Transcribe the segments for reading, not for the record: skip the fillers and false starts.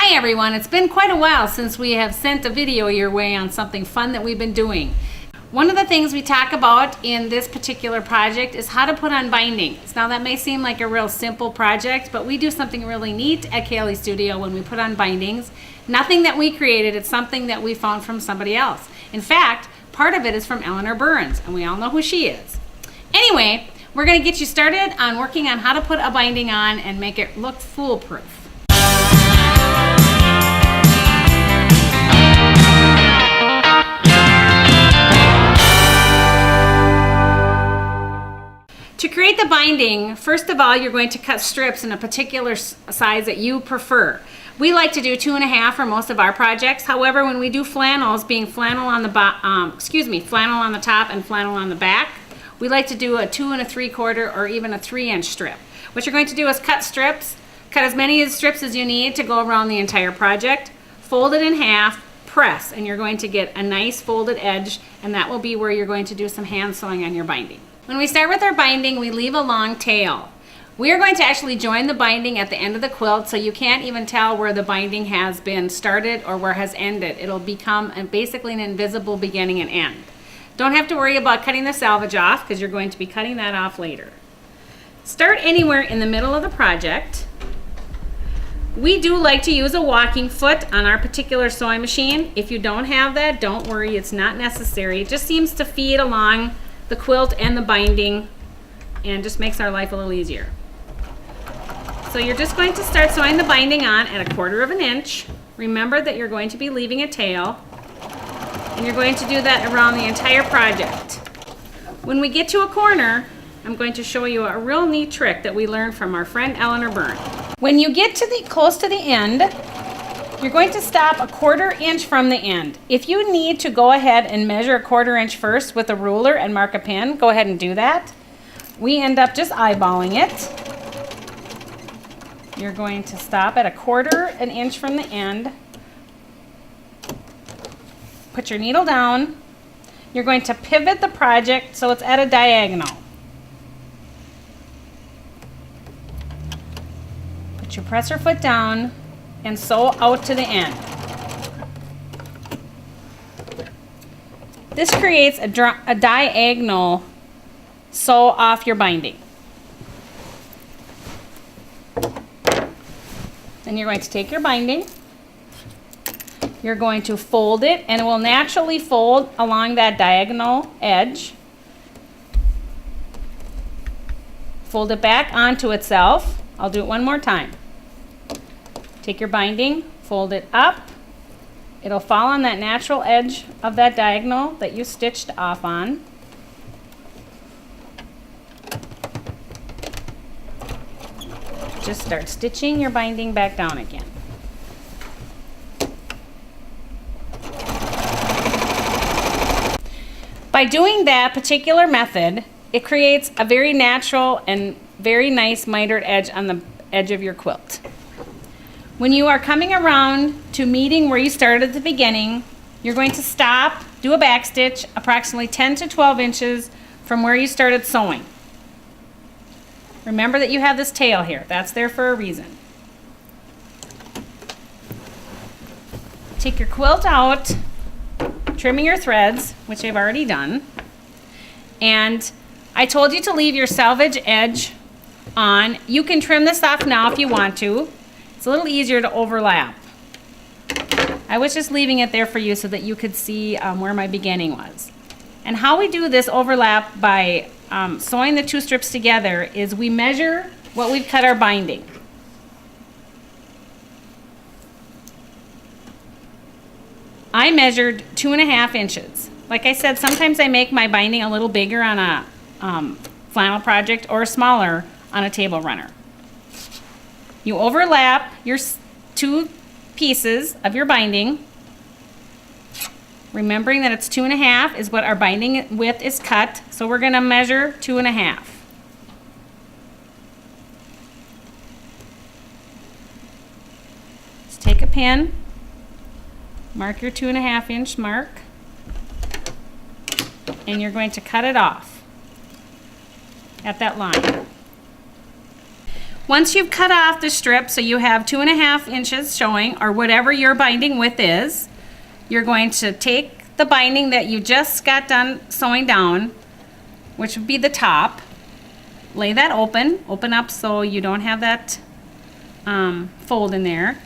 Hi everyone, it's been quite a while since we have sent a video your way on something fun that we've been doing. One of the things we talk about in this particular project is how to put on bindings. Now that may seem like a real simple project, but we do something really neat at Kaelly Studio when we put on bindings. Nothing that we created, it's something that we found from somebody else. In fact, part of it is from Eleanor Burns, and we all know who she is. Anyway, we're going to get you started on working on how to put a binding on and make it look foolproof. To create the binding, first of all, you're going to cut strips in a particular size that you prefer. We like to do 2.5 for most of our projects. However, when we do flannels, being flannel on the flannel on the top and flannel on the back, we like to do a 2 3/4 or even a 3-inch strip. What you're going to do is cut strips, cut as many strips as you need to go around the entire project, fold it in half, press, and you're going to get a nice folded edge, and that will be where you're going to do some hand sewing on your binding. When we start with our binding, we leave a long tail. We are going to actually join the binding at the end of the quilt, so you can't even tell where the binding has been started or where it has ended. It'll become basically an invisible beginning and end. Don't have to worry about cutting the selvage off because you're going to be cutting that off later. Start anywhere in the middle of the project. We do like to use a walking foot on our particular sewing machine. If you don't have that, don't worry, it's not necessary. It just seems to feed along the quilt and the binding and just makes our life a little easier. So you're just going to start sewing the binding on at 1/4 inch. Remember that you're going to be leaving a tail, and you're going to do that around the entire project. When we get to a corner, I'm going to show you a real neat trick that we learned from our friend Eleanor Burns. When you get to close to the end, you're going to stop 1/4 inch from the end. If you need to go ahead and measure 1/4 inch first with a ruler and mark a pin, go ahead and do that. We end up just eyeballing it. You're going to stop at 1/4 inch from the end. Put your needle down. You're going to pivot the project so it's at a diagonal. Put your presser foot down and sew out to the end. This creates a diagonal sew off your binding. Then you're going to take your binding, you're going to fold it, and it will naturally fold along that diagonal edge. Fold it back onto itself. I'll do it one more time. Take your binding, fold it up. It'll fall on that natural edge of that diagonal that you stitched off on. Just start stitching your binding back down again. By doing that particular method, it creates a very natural and very nice mitered edge on the edge of your quilt. When you are coming around to meeting where you started at the beginning, you're going to stop, do a back stitch approximately 10 to 12 inches from where you started sewing. Remember that you have this tail here. That's there for a reason. Take your quilt out, trimming your threads, which I've already done. And I told you to leave your selvage edge on. You can trim this off now if you want to. It's a little easier to overlap. I was just leaving it there for you so that you could see where my beginning was. And how we do this overlap by sewing the 2 strips together is we measure what we've cut our binding. I measured 2.5 inches. Like I said, sometimes I make my binding a little bigger on a flannel project or smaller on a table runner. You overlap your 2 pieces of your binding, remembering that it's 2.5 is what our binding width is cut, so we're going to measure 2.5. Just take a pin, mark your 2.5 inch mark, and you're going to cut it off at that line. Once you've cut off the strip, so you have 2.5 inches showing, or whatever your binding width is, you're going to take the binding that you just got done sewing down, which would be the top, lay that open up so you don't have that fold in there.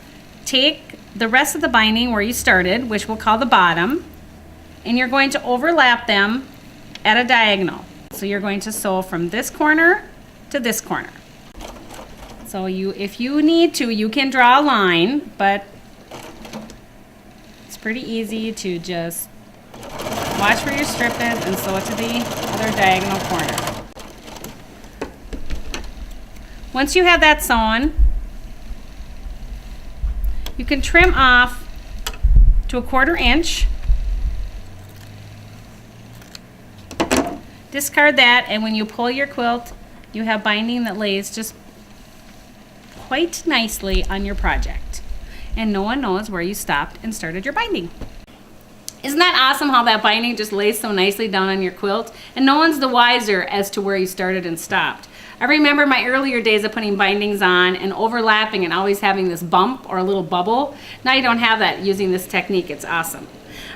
Take the rest of the binding where you started, which we'll call the bottom, and you're going to overlap them at a diagonal. So you're going to sew from this corner to this corner. So if you need to, you can draw a line, but it's pretty easy to just watch where your strip is and sew it to the other diagonal corner. Once you have that sewn, you can trim off to 1/4 inch. Discard that, and when you pull your quilt, you have binding that lays just quite nicely on your project. And no one knows where you stopped and started your binding. Isn't that awesome how that binding just lays so nicely down on your quilt? And no one's the wiser as to where you started and stopped. I remember my earlier days of putting bindings on and overlapping and always having this bump or a little bubble. Now you don't have that using this technique. It's awesome.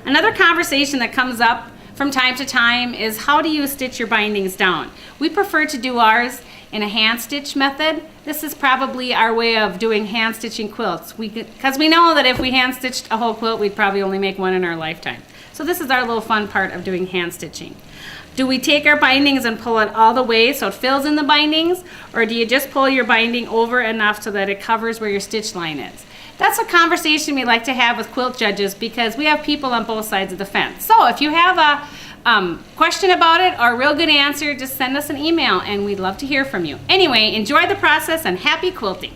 Another conversation that comes up from time to time is, how do you stitch your bindings down? We prefer to do ours in a hand stitch method. This is probably our way of doing hand stitching quilts, because we know that if we hand stitched a whole quilt, we'd probably only make one in our lifetime. So this is our little fun part of doing hand stitching. Do we take our bindings and pull it all the way so it fills in the bindings, or do you just pull your binding over enough so that it covers where your stitch line is? That's a conversation we like to have with quilt judges, because we have people on both sides of the fence. So if you have a question about it or a real good answer, just send us an email and we'd love to hear from you. Anyway, enjoy the process and happy quilting.